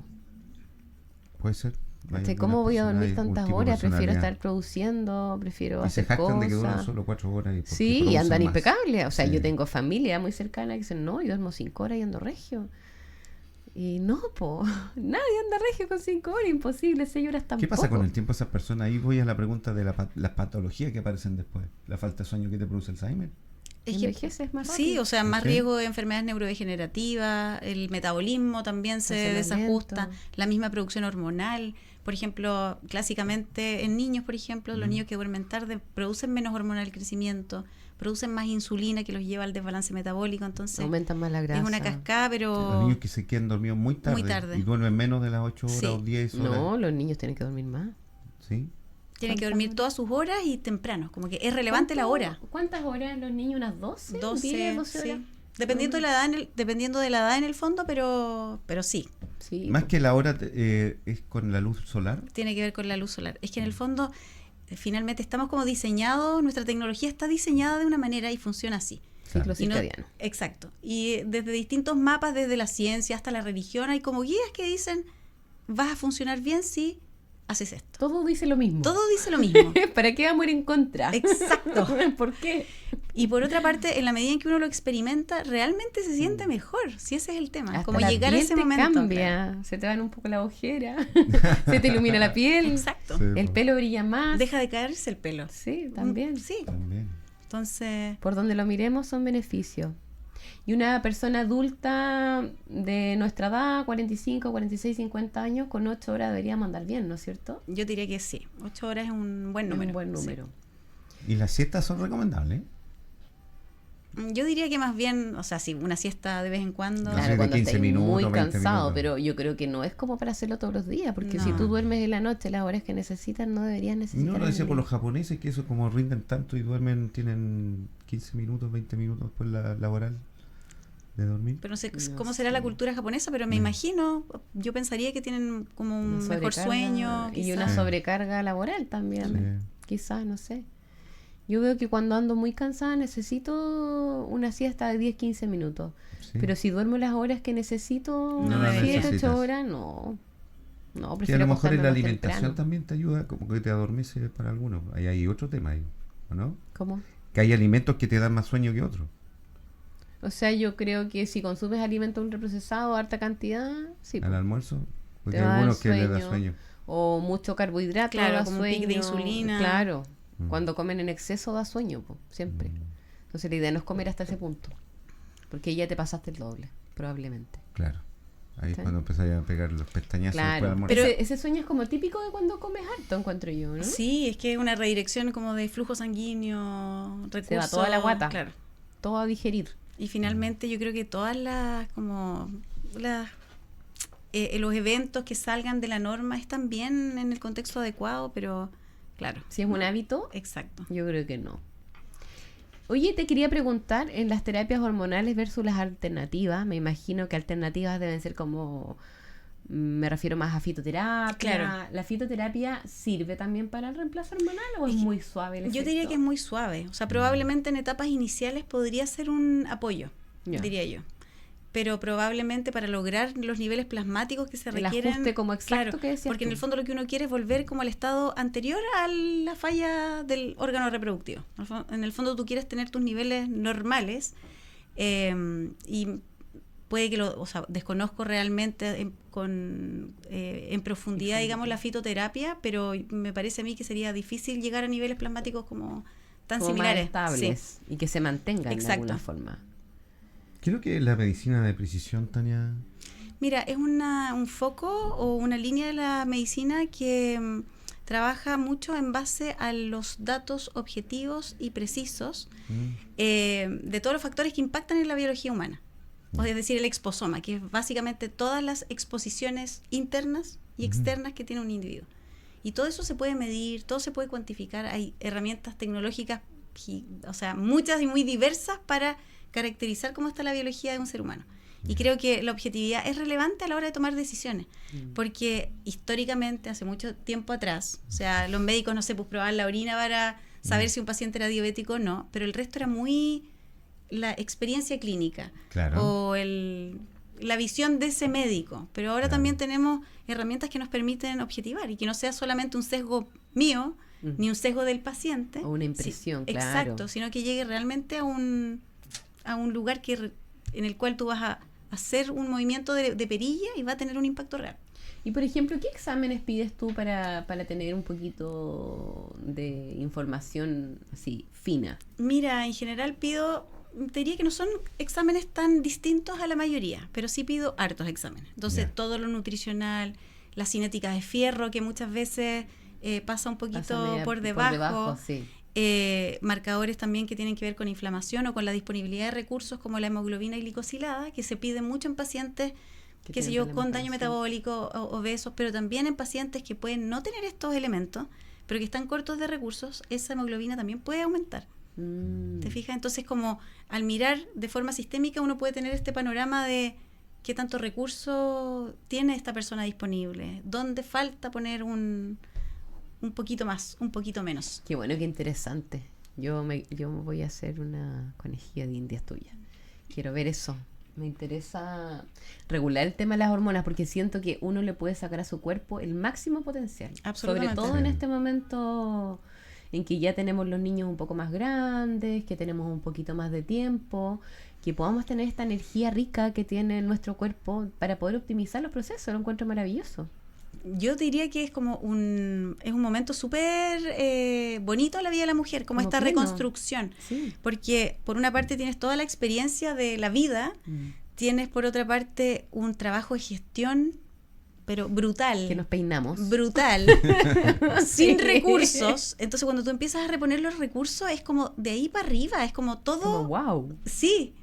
Speaker 1: Puede ser. Hay
Speaker 2: ¿Cachai? ¿Cómo voy a
Speaker 1: algunas
Speaker 2: dormir
Speaker 1: personas, hay un
Speaker 2: tantas
Speaker 1: tipo de
Speaker 2: horas? Prefiero
Speaker 1: personalidad.
Speaker 2: estar produciendo, prefiero
Speaker 1: Y se
Speaker 2: hacer
Speaker 1: jactan de que duran
Speaker 2: cosas.
Speaker 1: solo 4 horas. Y porque
Speaker 2: Sí, y
Speaker 1: producen
Speaker 2: andan
Speaker 1: más.
Speaker 2: impecables. O sea,
Speaker 1: Sí.
Speaker 2: yo tengo familia muy cercana que dicen, no, yo duermo 5 horas y ando regio. Y no, po, nadie anda regio con 5 horas, imposible, 6 horas tampoco.
Speaker 1: ¿Qué pasa con el tiempo de esas personas? Ahí voy a la pregunta de las patologías que aparecen después. La falta de sueño que te produce Alzheimer.
Speaker 3: Es que,
Speaker 2: Envejeces más
Speaker 3: sí,
Speaker 2: rápido.
Speaker 3: o sea, más
Speaker 1: Sí.
Speaker 3: riesgo de enfermedades neurodegenerativas, el metabolismo también se
Speaker 2: Funcionamiento.
Speaker 3: desajusta, la misma producción hormonal. Por ejemplo, clásicamente en niños, por ejemplo, los niños que duermen tarde producen menos hormona del crecimiento, producen más insulina que los lleva al desbalance metabólico, entonces
Speaker 2: Aumentan más la grasa.
Speaker 3: es una cascada,
Speaker 1: Los
Speaker 3: pero
Speaker 1: niños que se quedan dormidos muy tarde, y duermen menos de las 8 horas
Speaker 3: Sí.
Speaker 1: o 10 horas.
Speaker 2: No, los niños tienen que dormir más.
Speaker 1: ¿Sí?
Speaker 3: tienen que
Speaker 2: ¿Cuántas
Speaker 3: dormir
Speaker 2: horas?
Speaker 3: todas sus horas y temprano, como que es relevante la hora.
Speaker 2: ¿Cuántas horas los niños? ¿Unas 12?
Speaker 3: 12,
Speaker 2: 10, 12
Speaker 3: sí.
Speaker 2: horas.
Speaker 3: Dependiendo de la edad dependiendo de la edad en el fondo, pero sí,
Speaker 2: Sí.
Speaker 1: Más que la hora es con la luz solar.
Speaker 3: tiene que ver con la luz solar. Es que en el fondo, finalmente estamos como diseñados, nuestra tecnología está diseñada de una manera y funciona así.
Speaker 2: Ciclo
Speaker 3: Y no-
Speaker 2: circadiano.
Speaker 3: exacto. Y desde distintos mapas, desde la ciencia hasta la religión, hay como guías que dicen, vas a funcionar bien si haces esto.
Speaker 2: Todo dice lo mismo.
Speaker 3: Todo dice lo mismo.
Speaker 2: ¿Para qué vamos a ir en contra?
Speaker 3: Exacto.
Speaker 2: ¿Por qué?
Speaker 3: Y por otra parte, en la medida en que uno lo experimenta, realmente se siente mejor, si ese es el tema.
Speaker 2: Hasta
Speaker 3: Como
Speaker 2: la
Speaker 3: llegar a
Speaker 2: piel
Speaker 3: ese
Speaker 2: te
Speaker 3: momento.
Speaker 2: cambia, se te van un poco la ojera, se te ilumina la piel,
Speaker 3: Exacto.
Speaker 1: Sí,
Speaker 2: el pelo brilla más.
Speaker 3: Deja de caerse el pelo.
Speaker 2: Sí, también.
Speaker 3: Sí.
Speaker 1: También.
Speaker 3: Entonces,
Speaker 2: Por donde lo miremos son beneficios. Y una persona adulta de nuestra edad, 45, 46, 50 años, con 8 horas deberíamos andar bien, ¿no es cierto?
Speaker 3: yo diría que sí. 8 horas es un buen
Speaker 2: Es
Speaker 3: número.
Speaker 2: un buen
Speaker 3: Sí.
Speaker 2: número.
Speaker 1: Y las siestas son recomendables.
Speaker 3: Yo diría que más bien, o sea, sí, una siesta de vez en cuando.
Speaker 1: No sé,
Speaker 2: Claro,
Speaker 1: de
Speaker 2: cuando
Speaker 1: 15
Speaker 2: estáis
Speaker 1: minutos,
Speaker 2: muy
Speaker 1: 20
Speaker 2: cansado,
Speaker 1: minutos.
Speaker 2: pero yo creo que no es como para hacerlo todos los días, porque
Speaker 3: No.
Speaker 2: si tú duermes en la noche las horas que necesitas, no deberías necesitar.
Speaker 1: No lo
Speaker 2: en
Speaker 1: decía
Speaker 2: el
Speaker 1: por
Speaker 2: día.
Speaker 1: los japoneses, que eso como rinden tanto y duermen, tienen 15 minutos, 20 minutos después la laboral de dormir.
Speaker 3: Pero no sé
Speaker 2: No
Speaker 3: cómo será
Speaker 2: sé.
Speaker 3: la cultura japonesa, pero me imagino, yo pensaría que tienen como
Speaker 2: Una
Speaker 3: un mejor
Speaker 2: sobrecarga
Speaker 3: sueño.
Speaker 2: y
Speaker 3: quizás.
Speaker 2: una
Speaker 1: Sí.
Speaker 2: sobrecarga laboral también. Quizás, no sé. Yo veo que cuando ando muy cansada necesito una siesta de 10, 15 minutos.
Speaker 1: Sí.
Speaker 2: Pero si duermo las horas que necesito,
Speaker 3: No la
Speaker 2: 7,
Speaker 1: necesitas.
Speaker 2: 8 horas, no. No,
Speaker 1: Sí, a
Speaker 2: prefiero
Speaker 1: lo mejor en
Speaker 2: acostarme
Speaker 1: la
Speaker 2: más
Speaker 1: alimentación
Speaker 2: temprano.
Speaker 1: también te ayuda, como que te adormece para algunos. Ahí hay otro tema ahí, ¿o no?
Speaker 2: ¿Cómo?
Speaker 1: Que hay alimentos que te dan más sueño que otros.
Speaker 2: O sea, yo creo que si consumes alimentos ultraprocesados, harta cantidad, sí.
Speaker 1: Al
Speaker 2: po.
Speaker 1: almuerzo, porque
Speaker 2: Te
Speaker 1: hay
Speaker 2: va a dar
Speaker 1: algunos que les da
Speaker 2: sueño.
Speaker 1: sueño.
Speaker 2: O mucho carbohidrato
Speaker 3: Claro,
Speaker 2: da
Speaker 3: como un pic de
Speaker 2: sueño.
Speaker 3: insulina.
Speaker 2: Claro,
Speaker 1: Mm.
Speaker 2: cuando comen en exceso da sueño, po, siempre. Entonces la idea no es comer hasta ese punto, porque ya te pasaste el doble, probablemente.
Speaker 1: Claro. Ahí es
Speaker 2: Sí.
Speaker 1: cuando empezáis a pegar los pestañazos después del
Speaker 2: Claro,
Speaker 1: almuerzo.
Speaker 2: pero ese sueño es como típico de cuando comes harto, encuentro yo, ¿no?
Speaker 3: Sí, es que es una redirección como de flujo sanguíneo, recursos.
Speaker 2: Se va toda la guata.
Speaker 3: Claro.
Speaker 2: Todo a digerir.
Speaker 3: Y finalmente yo creo que todas las, como, los eventos que salgan de la norma están bien en el contexto adecuado, pero claro.
Speaker 2: Si es un hábito,
Speaker 3: Exacto.
Speaker 2: yo creo que no. Oye, te quería preguntar, en las terapias hormonales versus las alternativas, me imagino que alternativas deben ser como, me refiero más a fitoterapia.
Speaker 3: Claro.
Speaker 2: ¿La fitoterapia sirve también para el reemplazo hormonal o es
Speaker 3: Es que
Speaker 2: muy suave el
Speaker 3: Yo
Speaker 2: efecto?
Speaker 3: diría que es muy suave. O sea, probablemente en etapas iniciales podría ser un apoyo,
Speaker 2: Ya.
Speaker 3: diría yo. Pero probablemente para lograr los niveles plasmáticos que se
Speaker 2: El
Speaker 3: requieren.
Speaker 2: ajuste como exacto que decías
Speaker 3: porque en
Speaker 2: tú.
Speaker 3: el fondo lo que uno quiere es volver como al estado anterior a la falla del órgano reproductivo. En el fondo tú quieres tener tus niveles normales y puede que o sea, desconozco realmente en profundidad, digamos, la fitoterapia, pero me parece a mí que sería difícil llegar a niveles plasmáticos como tan
Speaker 2: Como más
Speaker 3: similares.
Speaker 2: estables y que se mantengan de
Speaker 3: Exacto.
Speaker 2: alguna forma.
Speaker 1: Creo que la medicina de precisión, Tania.
Speaker 3: Mira, es un foco o una línea de la medicina que trabaja mucho en base a los datos objetivos y precisos de todos los factores que impactan en la biología humana. O es decir, el exposoma, que es básicamente todas las exposiciones internas y externas que tiene un individuo. Y todo eso se puede medir, todo se puede cuantificar. Hay herramientas tecnológicas, o sea, muchas y muy diversas para caracterizar cómo está la biología de un ser humano. Y creo que la objetividad es relevante a la hora de tomar decisiones, porque históricamente, hace mucho tiempo atrás, o sea, los médicos, no sé, pues probaban la orina para saber si un paciente era diabético o no, pero el resto era muy la experiencia clínica
Speaker 1: Claro.
Speaker 3: o la visión de ese médico. Pero ahora
Speaker 1: Claro.
Speaker 3: también tenemos herramientas que nos permiten objetivar y que no sea solamente un sesgo mío, ni un sesgo del paciente.
Speaker 2: O una impresión,
Speaker 3: Sí,
Speaker 2: claro.
Speaker 3: Exacto, sino que llegue realmente a un lugar en el cual tú vas a hacer un movimiento de perilla y va a tener un impacto real.
Speaker 2: Y por ejemplo, ¿qué exámenes pides tú para tener un poquito de información así fina?
Speaker 3: Mira, en general te diría que no son exámenes tan distintos a la mayoría, pero sí pido hartos exámenes. Entonces,
Speaker 1: Ya.
Speaker 3: todo lo nutricional, la cinética de fierro, que muchas veces pasa un poquito
Speaker 2: Pasa media
Speaker 3: por debajo.
Speaker 2: sí.
Speaker 3: Marcadores también que tienen que ver con inflamación o con la disponibilidad de recursos como la hemoglobina glicosilada, que se pide mucho en pacientes,
Speaker 2: Que
Speaker 3: qué sé
Speaker 2: tienen
Speaker 3: yo,
Speaker 2: problemas
Speaker 3: con
Speaker 2: con
Speaker 3: daño
Speaker 2: eso.
Speaker 3: metabólico, obesos, pero también en pacientes que pueden no tener estos elementos, pero que están cortos de recursos, esa hemoglobina también puede aumentar. ¿Te fijas? Entonces, como al mirar de forma sistémica, uno puede tener este panorama de qué tanto recurso tiene esta persona disponible, dónde falta poner un poquito más, un poquito menos.
Speaker 2: Qué bueno, qué interesante. Yo me voy a hacer una conejilla de indias tuya. Quiero ver eso. Me interesa regular el tema de las hormonas porque siento que uno le puede sacar a su cuerpo el máximo potencial.
Speaker 3: Absolutamente.
Speaker 2: Sobre todo en este momento en que ya tenemos los niños un poco más grandes, que tenemos un poquito más de tiempo, que podamos tener esta energía rica que tiene nuestro cuerpo para poder optimizar los procesos. Lo encuentro maravilloso.
Speaker 3: Yo diría que es como un momento súper bonito en la vida de la mujer, como esta
Speaker 2: pleno.
Speaker 3: reconstrucción.
Speaker 2: Sí.
Speaker 3: Porque por una parte tienes toda la experiencia de la vida, tienes por otra parte un trabajo de gestión, pero brutal.
Speaker 2: Que nos peinamos.
Speaker 3: Brutal. Sin recursos. Entonces cuando tú empiezas a reponer los recursos es como de ahí para arriba, es como todo...
Speaker 2: Como, wow.
Speaker 3: Sí.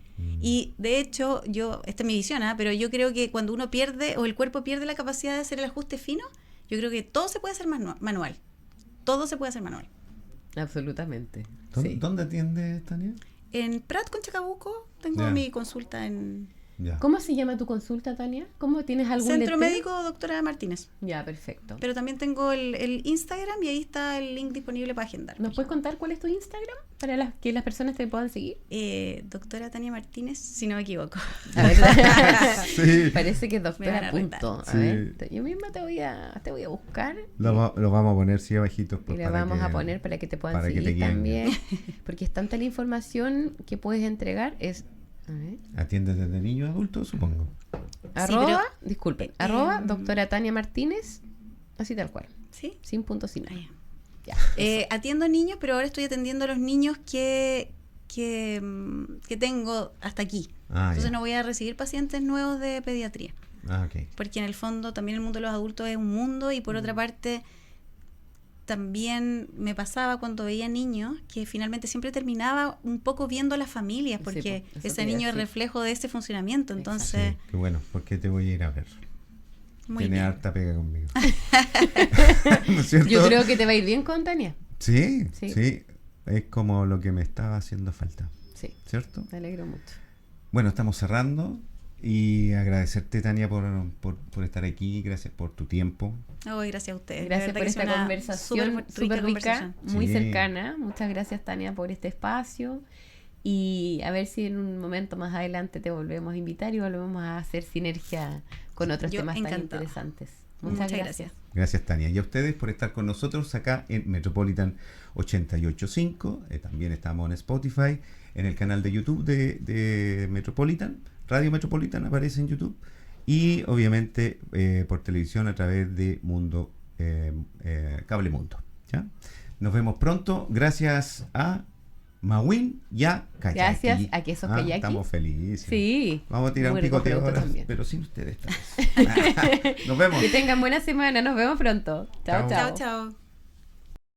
Speaker 3: Y de hecho, esta es mi visión, pero yo creo que cuando uno pierde o el cuerpo pierde la capacidad de hacer el ajuste fino, yo creo que todo se puede hacer manual. Todo se puede hacer manual.
Speaker 2: Absolutamente.
Speaker 1: ¿Dónde atiendes, Tania?
Speaker 3: En Prat con Chacabuco tengo
Speaker 1: Ya.
Speaker 3: mi consulta en
Speaker 1: Ya.
Speaker 2: ¿Cómo se llama tu consulta, Tania? ¿Cómo tienes algún
Speaker 3: Centro
Speaker 2: letrero?
Speaker 3: Médico Doctora Martínez.
Speaker 2: Ya, perfecto.
Speaker 3: Pero también tengo el Instagram y ahí está el link disponible para agendar.
Speaker 2: ¿Nos puedes contar cuál es tu Instagram para que las personas te puedan seguir?
Speaker 3: Doctora Tania Martínez, si no me equivoco.
Speaker 2: A ver,
Speaker 1: Sí.
Speaker 2: parece que es
Speaker 3: Me van
Speaker 2: doctora
Speaker 3: a
Speaker 2: punto. A
Speaker 1: Sí.
Speaker 2: ver, yo misma te voy a buscar
Speaker 1: Lo vamos a poner sí abajitos.
Speaker 2: y
Speaker 1: pues,
Speaker 2: la
Speaker 1: para
Speaker 2: vamos
Speaker 1: que-
Speaker 2: a poner para que te puedan
Speaker 1: para que te
Speaker 2: seguir
Speaker 1: guíen.
Speaker 2: también. Porque es tanta la información que puedes entregar. Es a ver,
Speaker 1: ¿Atiendes desde niño a adulto, supongo?
Speaker 2: arroba, disculpen, arroba
Speaker 3: em,
Speaker 2: doctora Tania Martínez, así tal cual,
Speaker 3: ¿Sí?
Speaker 2: sin punto sin nada.
Speaker 3: Ah,
Speaker 2: Ya.
Speaker 3: atiendo niños, pero ahora estoy atendiendo a los niños que tengo hasta aquí.
Speaker 1: Ah,
Speaker 3: Entonces
Speaker 1: ya.
Speaker 3: no voy a recibir pacientes nuevos de pediatría.
Speaker 1: Ah, ok.
Speaker 3: Porque en el fondo también el mundo de los adultos es un mundo y por otra parte también me pasaba cuando veía niños que finalmente siempre terminaba un poco viendo a las familias
Speaker 2: Sí,
Speaker 3: porque
Speaker 2: po, eso te
Speaker 3: ese
Speaker 2: iba a
Speaker 3: niño es
Speaker 2: decir.
Speaker 3: reflejo de ese funcionamiento. Entonces,
Speaker 1: Sí, qué bueno, porque te voy a ir a ver.
Speaker 3: muy
Speaker 1: Tiene
Speaker 3: bien.
Speaker 1: harta pega conmigo. ¿No es cierto?
Speaker 2: Yo creo que te va a ir bien con Tania.
Speaker 1: Sí,
Speaker 2: Sí.
Speaker 1: sí. Es como lo que me estaba haciendo falta,
Speaker 2: Sí,
Speaker 1: ¿cierto?
Speaker 2: me alegro mucho.
Speaker 1: Bueno, estamos cerrando y agradecerte, Tania, por estar aquí. Gracias por tu tiempo.
Speaker 3: Oh, gracias a ustedes. De
Speaker 2: Gracias
Speaker 3: verdad
Speaker 2: por
Speaker 3: que
Speaker 2: esta
Speaker 3: es una
Speaker 2: conversación súper rica,
Speaker 3: conversación.
Speaker 2: muy
Speaker 1: Sí.
Speaker 2: cercana. Muchas gracias, Tania, por este espacio. Y a ver si en un momento más adelante te volvemos a invitar y volvemos a hacer sinergia con otros
Speaker 3: Yo
Speaker 2: temas tan
Speaker 3: encantada.
Speaker 2: interesantes.
Speaker 3: Muchas
Speaker 2: Muchas
Speaker 3: gracias.
Speaker 2: gracias.
Speaker 1: Gracias, Tania. Y a ustedes por estar con nosotros acá en Metropolitan 88.5. También estamos en Spotify, en el canal de YouTube de Metropolitan. Radio Metropolitan aparece en YouTube. Y obviamente por televisión a través de Mundo Cable Mundo. ¿Ya? Nos vemos pronto. Gracias a Mawin y a Kayaki.
Speaker 2: Gracias a Quesos Kayaki.
Speaker 1: Estamos felices.
Speaker 2: Sí.
Speaker 1: Vamos a tirar
Speaker 2: Muy
Speaker 1: un
Speaker 2: rico
Speaker 1: picoteo
Speaker 2: producto
Speaker 1: ahora,
Speaker 2: también.
Speaker 1: pero sin ustedes. esta vez. Nos vemos.
Speaker 2: Que tengan buena semana. Nos vemos pronto. Chao,
Speaker 1: Chao.
Speaker 2: chao.
Speaker 3: Chao, chao.